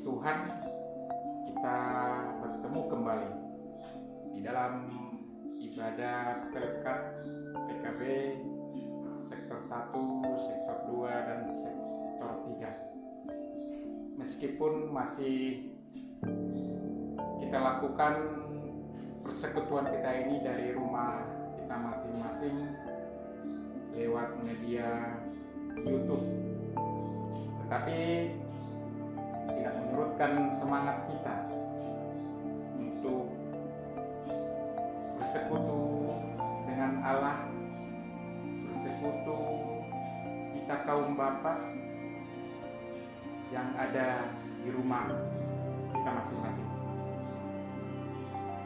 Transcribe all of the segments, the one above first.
Tuhan, kita bertemu kembali di dalam ibadah Pelkat PKB sektor 1, sektor 2, dan sektor 3. Meskipun masih kita lakukan persekutuan kita ini dari rumah kita masing-masing lewat media YouTube, tetapi tidak menurutkan semangat kita untuk bersekutu dengan Allah, bersekutu kita kaum Bapa yang ada di rumah kita masing-masing.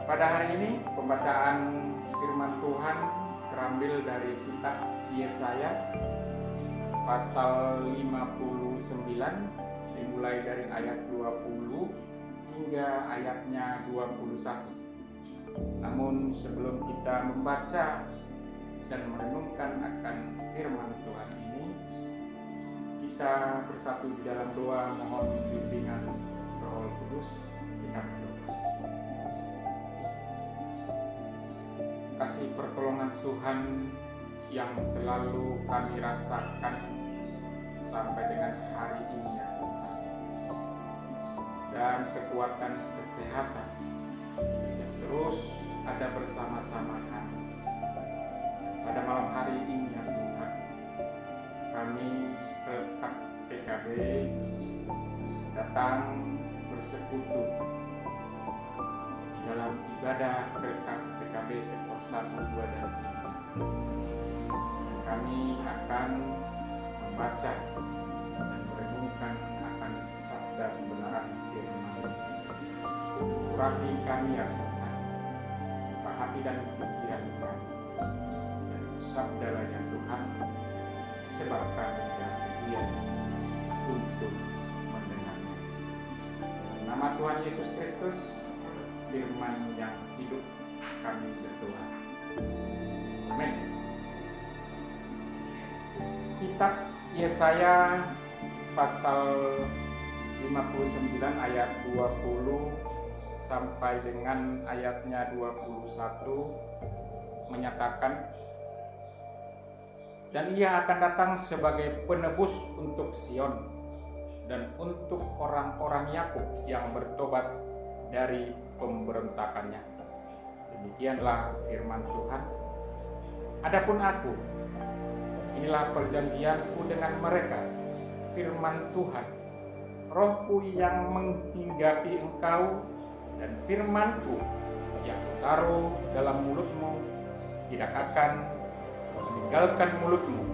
Pada hari ini pembacaan firman Tuhan terambil dari kitab Yesaya pasal 59 dimulai dari ayat 20 hingga ayatnya 21. Namun sebelum kita membaca dan merenungkan akan firman Tuhan ini, kita bersatu di dalam doa mohon bimbingan Roh Kudus. Kita berdoa. Kasih pertolongan Tuhan yang selalu kami rasakan sampai dengan hari ini ya Tuhan, dan kekuatan kesehatan yang terus ada bersama-sama kami. Pada malam hari ini ya Tuhan, kami Pelkat PKB datang bersekutu dalam ibadah Pelkat PKB sektor 1, 2, dan 3. Dan kami akan membaca dan merenungkan akan sabda kebenaran firman. Urapi kami ya Tuhan, buka hati dan pikiran kami, dan sabdalah ya Tuhan, sebab kami telah sedia untuk mendengarnya. Nama Tuhan Yesus Kristus, firman yang hidup, kami berdoa. Amin. Kitab Yesaya pasal 59 ayat 20 sampai dengan ayatnya 21 menyatakan, dan ia akan datang sebagai penebus untuk Sion dan untuk orang-orang Yakub yang bertobat dari pemberontakannya. Demikianlah firman Tuhan. Adapun aku, inilah perjanjianku dengan mereka, firman Tuhan. Rohku yang menghinggapi engkau dan firmanku yang kutaruh dalam mulutmu tidak akan meninggalkan mulutmu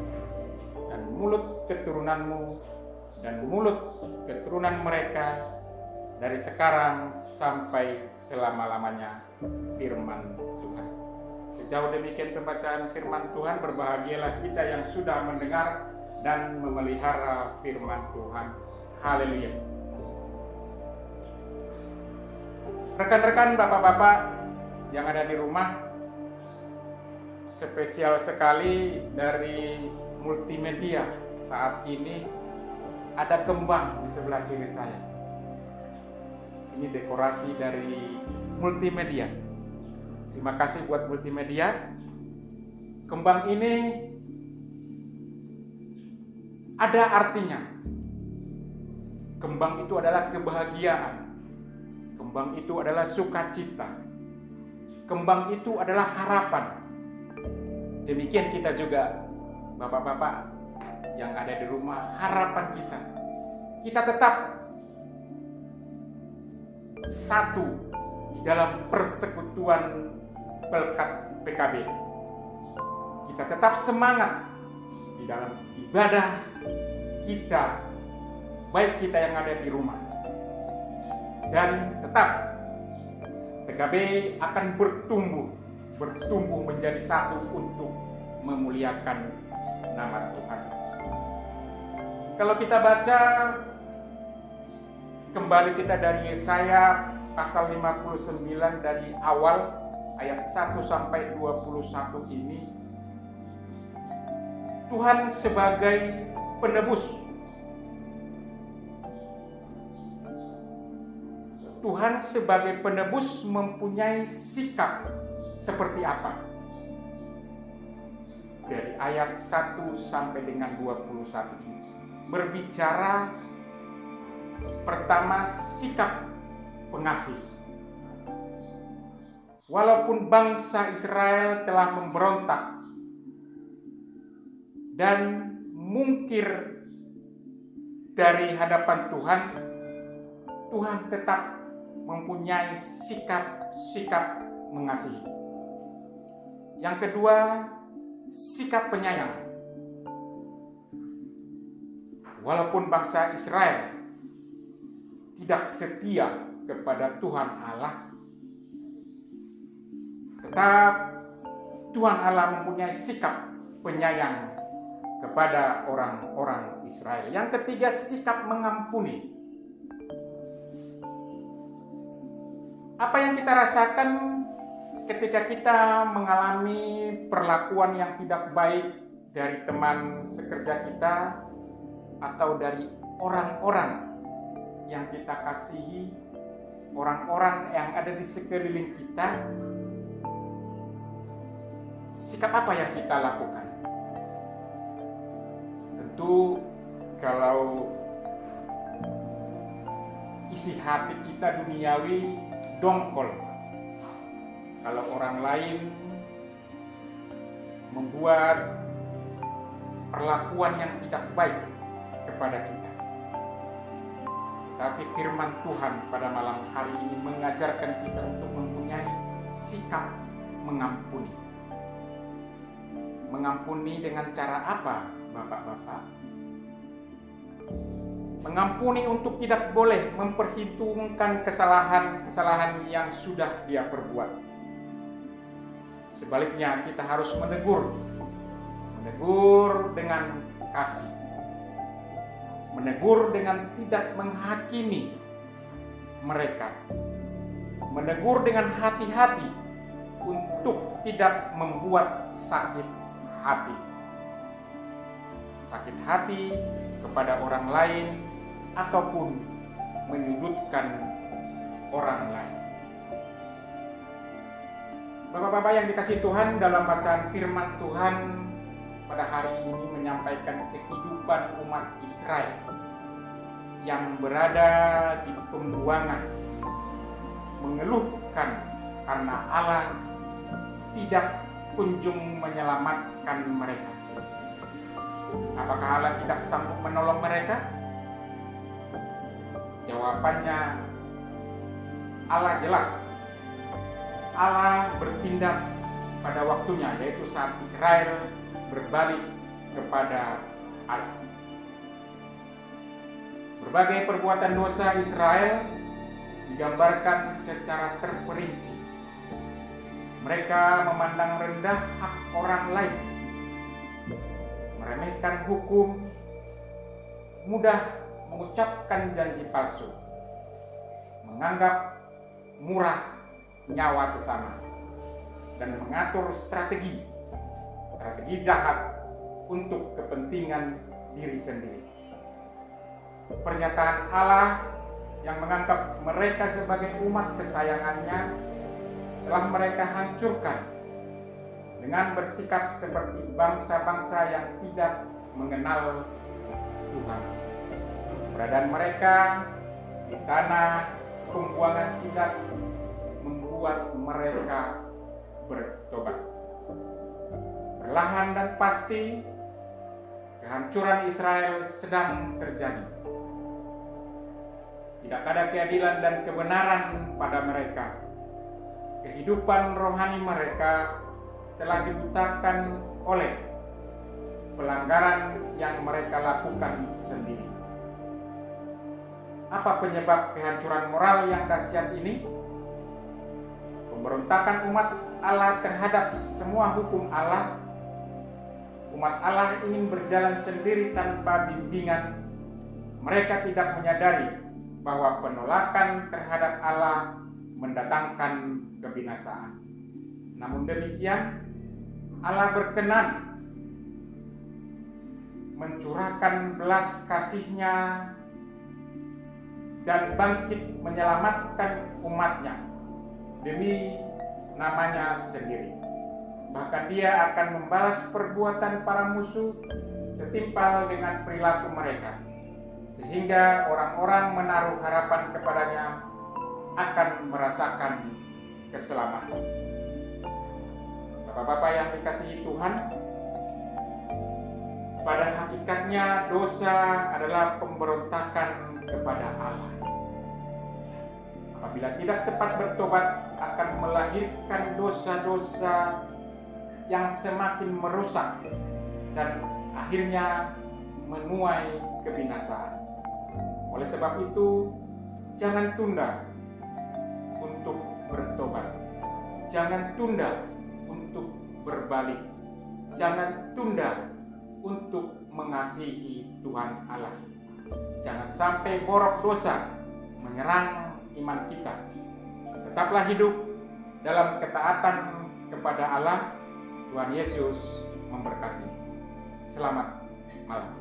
dan mulut keturunanmu dan mulut keturunan mereka dari sekarang sampai selama-lamanya, firman Tuhan. Sejauh demikian pembacaan firman Tuhan. Berbahagialah kita yang sudah mendengar dan memelihara firman Tuhan. Haleluya. Rekan-rekan, bapak-bapak yang ada di rumah, spesial sekali dari multimedia saat ini ada kembang di sebelah kiri saya. Ini dekorasi dari multimedia. Terima kasih buat multimedia. Kembang ini ada artinya. Kembang itu adalah kebahagiaan. Kembang itu adalah sukacita. Kembang itu adalah harapan. Demikian kita juga, bapak-bapak yang ada di rumah, harapan kita. Kita tetap satu di dalam persekutuan Pelkat PKB. Kita tetap semangat di dalam ibadah kita, baik kita yang ada di rumah, dan tetap PKB akan bertumbuh menjadi satu untuk memuliakan nama Tuhan. Kalau kita baca kembali kita dari Yesaya pasal 59 dari awal ayat 1 sampai 21 ini, Tuhan sebagai penebus Tuhan sebagai penebus mempunyai sikap seperti apa? Dari ayat 1 sampai dengan 21 ini berbicara pertama sikap pengasih. Walaupun bangsa Israel telah memberontak dan mungkir dari hadapan Tuhan, Tuhan tetap mempunyai sikap mengasihi. Yang kedua, sikap penyayang. Walaupun bangsa Israel tidak setia kepada Tuhan Allah, tetap Tuhan Allah mempunyai sikap penyayang kepada orang-orang Israel. Yang ketiga, sikap mengampuni. Apa yang kita rasakan ketika kita mengalami perlakuan yang tidak baik dari teman sekerja kita atau dari orang-orang yang kita kasihi, orang-orang yang ada di sekeliling kita, sikap apa yang kita lakukan? Tentu kalau isi hati kita duniawi, dongkol. Kalau orang lain membuat perlakuan yang tidak baik kepada kita. Tapi firman Tuhan pada malam hari ini mengajarkan kita untuk mempunyai sikap mengampuni. Mengampuni dengan cara apa, Bapak-bapak? Mengampuni untuk tidak boleh memperhitungkan kesalahan yang sudah dia perbuat. Sebaliknya kita harus menegur dengan kasih, menegur dengan tidak menghakimi mereka, menegur dengan hati-hati untuk tidak membuat sakit hati kepada orang lain ataupun menyudutkan orang lain. Bapak-bapak yang dikasihi Tuhan, dalam bacaan firman Tuhan pada hari ini menyampaikan kehidupan umat Israel yang berada di pembuangan, mengeluhkan karena Allah tidak kunjung menyelamatkan mereka. Apakah Allah tidak sanggup menolong mereka? Jawabannya, Allah jelas. Allah bertindak pada waktunya, yaitu saat Israel berbalik kepada Allah. Berbagai perbuatan dosa Israel digambarkan secara terperinci. Mereka memandang rendah hak orang lain, meremehkan hukum, mudah mengucapkan janji palsu, menganggap murah nyawa sesama, dan mengatur strategi jahat untuk kepentingan diri sendiri. Pernyataan Allah yang menganggap mereka sebagai umat kesayangannya telah mereka hancurkan dengan bersikap seperti bangsa-bangsa yang tidak mengenal Tuhan. Keberadaan mereka di tanah pembuangan tidak membuat mereka bertobat. Perlahan dan pasti kehancuran Israel sedang terjadi. Tidak ada keadilan dan kebenaran pada mereka. Kehidupan rohani mereka telah dibutakan oleh pelanggaran yang mereka lakukan sendiri. Apa penyebab kehancuran moral yang dahsyat ini? Pemberontakan umat Allah terhadap semua hukum Allah. Umat Allah ingin berjalan sendiri tanpa bimbingan. Mereka tidak menyadari bahwa penolakan terhadap Allah mendatangkan kebinasaan. Namun demikian, Allah berkenan mencurahkan belas kasih-Nya dan bangkit menyelamatkan umatnya demi namanya sendiri. Bahkan dia akan membalas perbuatan para musuh setimpal dengan perilaku mereka, sehingga orang-orang menaruh harapan kepadanya akan merasakan keselamatan. Bapak-bapak yang dikasihi Tuhan, pada hakikatnya dosa adalah pemberontakan kepada Allah. Apabila tidak cepat bertobat, akan melahirkan dosa-dosa yang semakin merusak dan akhirnya menuai kebinasaan. Oleh sebab itu, jangan tunda untuk bertobat. Jangan tunda untuk berbalik. Jangan tunda untuk mengasihi Tuhan Allah. Jangan sampai borok dosa menyerang iman kita. Tetaplah hidup dalam ketaatan kepada Allah. Tuhan Yesus memberkati. Selamat malam.